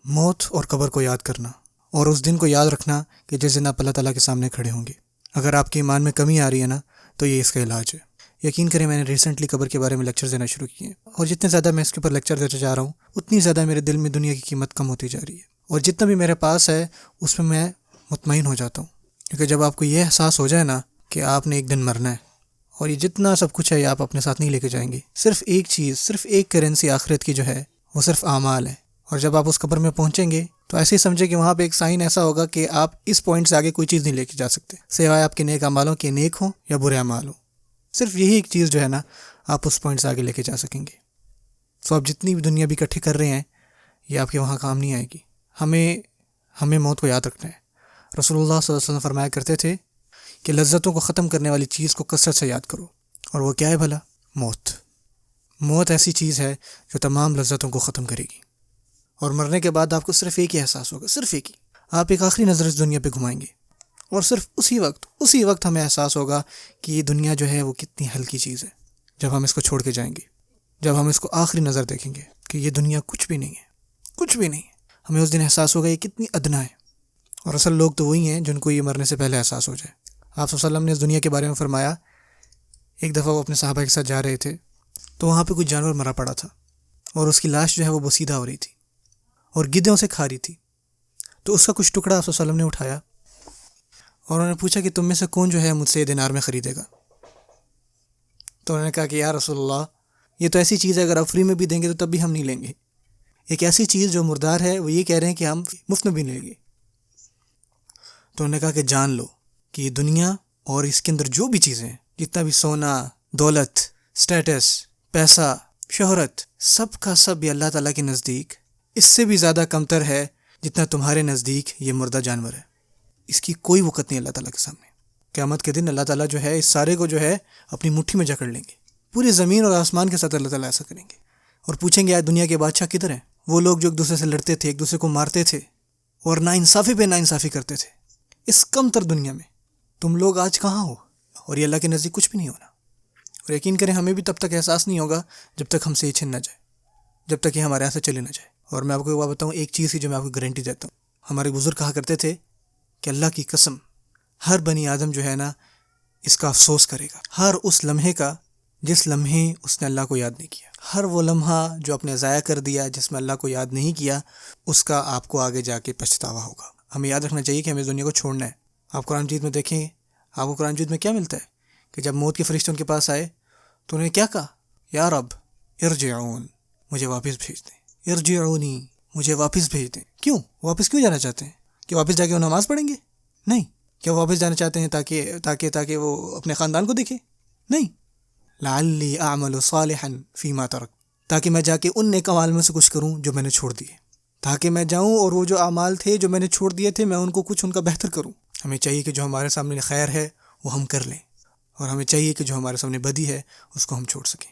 موت اور قبر کو یاد کرنا، اور اس دن کو یاد رکھنا کہ جس دن آپ اللہ تعالیٰ کے سامنے کھڑے ہوں گے۔ اگر آپ کے ایمان میں کمی آ رہی ہے نا، تو یہ اس کا علاج ہے۔ یقین کریں، میں نے ریسنٹلی قبر کے بارے میں لیکچر دینا شروع کیے ہیں، اور جتنے زیادہ میں اس کے اوپر لیکچر دیتا جا رہا ہوں، اتنی زیادہ میرے دل میں دنیا کی قیمت کم ہوتی جا رہی ہے، اور جتنا بھی میرے پاس ہے اس میں مطمئن ہو جاتا ہوں۔ کیونکہ جب آپ کو یہ احساس ہو جائے نا کہ آپ نے ایک دن مرنا ہے، اور یہ جتنا سب کچھ ہے یہ آپ اپنے ساتھ نہیں لے کے جائیں گے، صرف ایک چیز، صرف ایک کرنسی آخرت کی جو ہے وہ صرف اعمال ہے۔ اور جب آپ اس قبر میں پہنچیں گے تو ایسے ہی سمجھے کہ وہاں پہ ایک سائن ایسا ہوگا کہ آپ اس پوائنٹ سے آگے کوئی چیز نہیں لے کے جا سکتے، سوائے آپ کے نیک اعمالوں کے، نیک ہوں یا برے اعمال ہوں۔ صرف یہی ایک چیز جو ہے نا آپ اس پوائنٹ سے آگے لے کے جا سکیں گے۔ سو آپ جتنی بھی دنیا بھی اکٹھی کر رہے ہیں، یہ آپ کے وہاں کام نہیں آئے گی۔ ہمیں موت کو یاد رکھنا ہے۔ رسول اللہ صلی اللہ علیہ وسلم فرمایا کرتے تھے کہ لذتوں کو ختم کرنے والی چیز کو کثرت سے یاد کرو، اور وہ کیا ہے بھلا؟ موت ایسی چیز ہے جو تمام لذتوں کو ختم کرے گی، اور مرنے کے بعد آپ کو صرف ایک ہی احساس ہوگا، صرف ایک ہی۔ آپ ایک آخری نظر اس دنیا پہ گھمائیں گے، اور صرف اسی وقت ہمیں احساس ہوگا کہ یہ دنیا جو ہے وہ کتنی ہلکی چیز ہے، جب ہم اس کو چھوڑ کے جائیں گے، جب ہم اس کو آخری نظر دیکھیں گے کہ یہ دنیا کچھ بھی نہیں ہے، کچھ بھی نہیں ہے۔ ہمیں اس دن احساس ہوگا یہ کتنی ادنا ہے۔ اور اصل لوگ تو وہی ہیں جن کو یہ مرنے سے پہلے احساس ہو جائے۔ آپ صلی اللہ علیہ وسلم نے اس دنیا کے بارے میں فرمایا، ایک دفعہ وہ اپنے صحابہ کے ساتھ جا رہے تھے، تو وہاں پہ کوئی جانور مرا پڑا تھا، اور اس کی لاش جو ہے وہ بوسیدہ ہو رہی تھی اور گدھے اسے کھا رہی تھی۔ تو اس کا کچھ ٹکڑا آپ صلی اللہ علیہ وسلم نے اٹھایا، اور انہوں نے پوچھا کہ تم میں سے کون جو ہے مجھ سے دینار میں خریدے گا؟ تو انہوں نے کہا کہ یا رسول اللہ، یہ تو ایسی چیز ہے اگر آپ فری میں بھی دیں گے تو تب بھی ہم نہیں لیں گے۔ ایک ایسی چیز جو مردار ہے، وہ یہ کہہ رہے ہیں کہ ہم مفت میں بھی نہیں لیں گے۔ تو انہوں نے کہا کہ جان لو کہ یہ دنیا اور اس کے اندر جو بھی چیزیں ہیں، جتنا بھی سونا، دولت، سٹیٹس، پیسہ، شہرت، سب کا سب یہ اللہ تعالیٰ کے نزدیک اس سے بھی زیادہ کمتر ہے جتنا تمہارے نزدیک یہ مردہ جانور ہے۔ اس کی کوئی وقت نہیں اللہ تعالیٰ کے سامنے۔ قیامت کے دن اللہ تعالیٰ جو ہے اس سارے کو جو ہے اپنی مٹھی میں جکڑ لیں گے، پوری زمین اور آسمان کے ساتھ اللہ تعالیٰ ایسا کریں گے، اور پوچھیں گے آج دنیا کے بادشاہ کدھر ہیں؟ وہ لوگ جو ایک دوسرے سے لڑتے تھے، ایک دوسرے کو مارتے تھے، اور ناانصافی پہ ناانصافی کرتے تھے، اس کم تر دنیا میں تم لوگ آج کہاں ہو؟ اور یہ اللہ کے نزدیک کچھ بھی نہیں ہونا۔ اور یقین کریں ہمیں بھی تب تک احساس نہیں ہوگا جب تک ہم سے یہ چھن نہ جائے، جب تک یہ ہمارے یہاں سے چلے نہ جائے۔ اور میں آپ کو بات بتاؤں، ایک چیز کی جو میں آپ کو گارنٹی دیتا ہوں، ہمارے بزرگ کہا کرتے تھے کہ اللہ کی قسم، ہر بنی آدم جو ہے نا اس کا افسوس کرے گا، ہر اس لمحے کا جس لمحے اس نے اللہ کو یاد نہیں کیا، ہر وہ لمحہ جو آپ نے ضائع کر دیا جس میں اللہ کو یاد نہیں کیا، اس کا آپ کو آگے جا کے پچھتاوا ہوگا۔ ہمیں یاد رکھنا چاہیے کہ ہمیں اس دنیا کو چھوڑنا ہے۔ آپ قرآن مجید میں دیکھیں، آپ کو قرآن مجید میں کیا ملتا ہے کہ جب موت کے فرشتے ان کے پاس آئے تو انہوں نے کیا کہا؟ یا رب ارجعون، مجھے واپس بھیج دیں، ارجعونی، مجھے واپس بھیج دیں۔ کیوں واپس کیوں جانا چاہتے ہیں؟ کہ واپس جا کے وہ نماز پڑھیں گے؟ نہیں۔ کیا واپس جانا چاہتے ہیں تاکہ وہ اپنے خاندان کو دیکھیں؟ نہیں۔ لعلی اعمل صالحا فیما ترک، تاکہ میں جا کے ان نیک اعمال میں سے کچھ کروں جو میں نے چھوڑ دیے، تاکہ میں جاؤں اور وہ جو اعمال تھے جو میں نے چھوڑ دیے تھے میں ان کو کچھ ان کا بہتر کروں۔ ہمیں چاہیے کہ جو ہمارے سامنے خیر ہے وہ ہم کر لیں، اور ہمیں چاہیے کہ جو ہمارے سامنے بدی ہے اس کو ہم چھوڑ سکیں۔